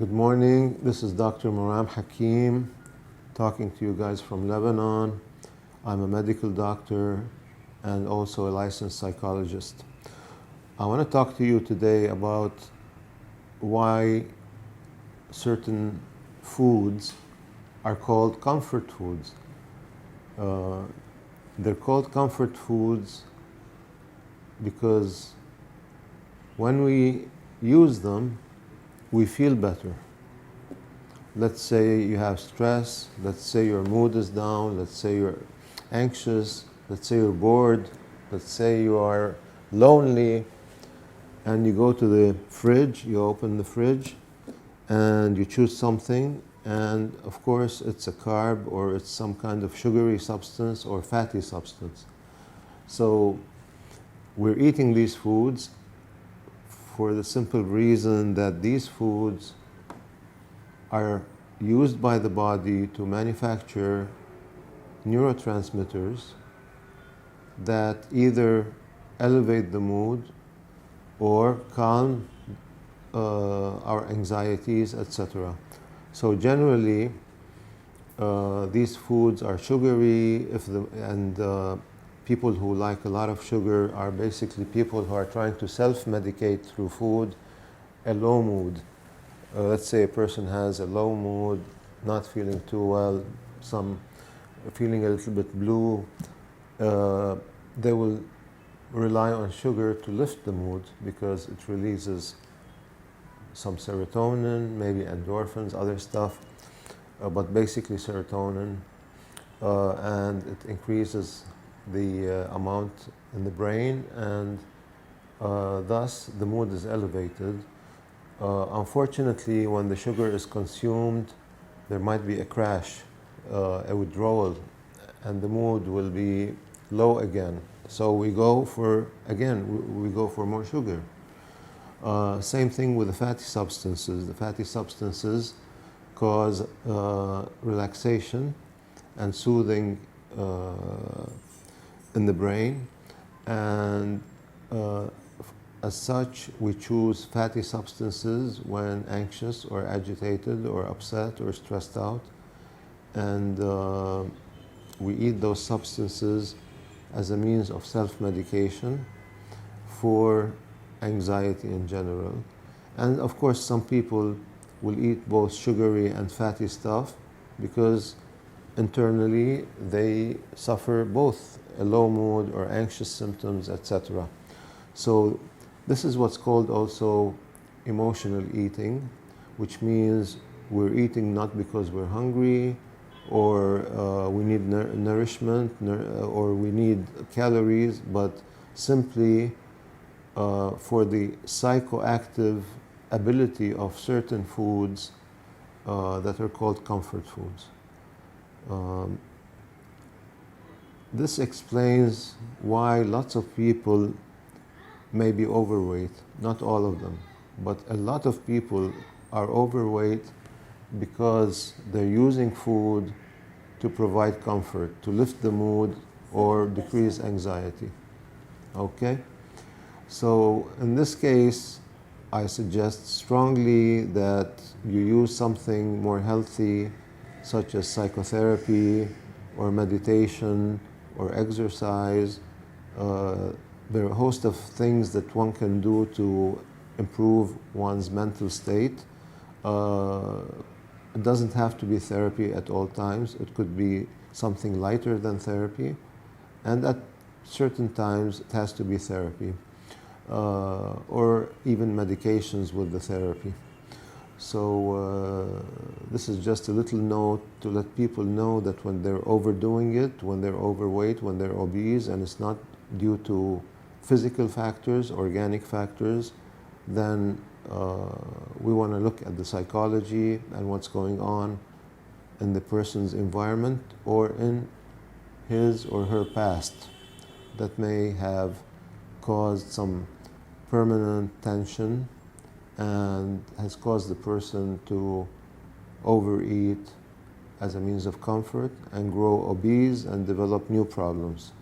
Good morning. This is Dr. Muram Hakim talking to you guys from Lebanon. I'm a medical doctor and also a licensed psychologist. I want to talk to you today about why certain foods are called comfort foods. They're called comfort foods because when we use them, we feel better. Let's say you have stress, let's say your mood is down, let's say you're anxious, let's say you're bored, let's say you are lonely, and you go to the fridge, you open the fridge, and you choose something, and of course it's a carb or it's some kind of sugary substance or fatty substance. So we're eating these foods for the simple reason that these foods are used by the body to manufacture neurotransmitters that either elevate the mood or calm our anxieties, etc. So generally, these foods are sugary, people who like a lot of sugar are basically people who are trying to self-medicate through food a low mood. Let's say a person has a low mood, not feeling too well, feeling a little bit blue, they will rely on sugar to lift the mood because it releases some serotonin, maybe endorphins, other stuff, but basically serotonin, and it increases the amount in the brain, and thus the mood is elevated. Unfortunately, when the sugar is consumed, there might be a crash, a withdrawal, and the mood will be low again. So we go for more sugar. Same thing with the fatty substances. The fatty substances cause relaxation and soothing in the brain, and as such, we choose fatty substances when anxious or agitated or upset or stressed out, and we eat those substances as a means of self-medication for anxiety in general. And of course, some people will eat both sugary and fatty stuff because internally they suffer both a low mood or anxious symptoms, etc. So this is what's called also emotional eating, which means we're eating not because we're hungry or we need nourishment or we need calories, but simply for the psychoactive ability of certain foods that are called comfort foods. This explains why lots of people may be overweight, not all of them, but a lot of people are overweight because they're using food to provide comfort, to lift the mood or decrease anxiety. Okay? So in this case, I suggest strongly that you use something more healthy, such as psychotherapy or meditation or exercise. There are a host of things that one can do to improve one's mental state. It doesn't have to be therapy at all times. It could be something lighter than therapy. And at certain times, it has to be therapy. Or even medications with the therapy. So this is just a little note to let people know that when they're overdoing it, when they're overweight, when they're obese, and it's not due to physical factors, organic factors, then we want to look at the psychology and what's going on in the person's environment or in his or her past that may have caused some permanent tension and has caused the person to overeat as a means of comfort and grow obese and develop new problems.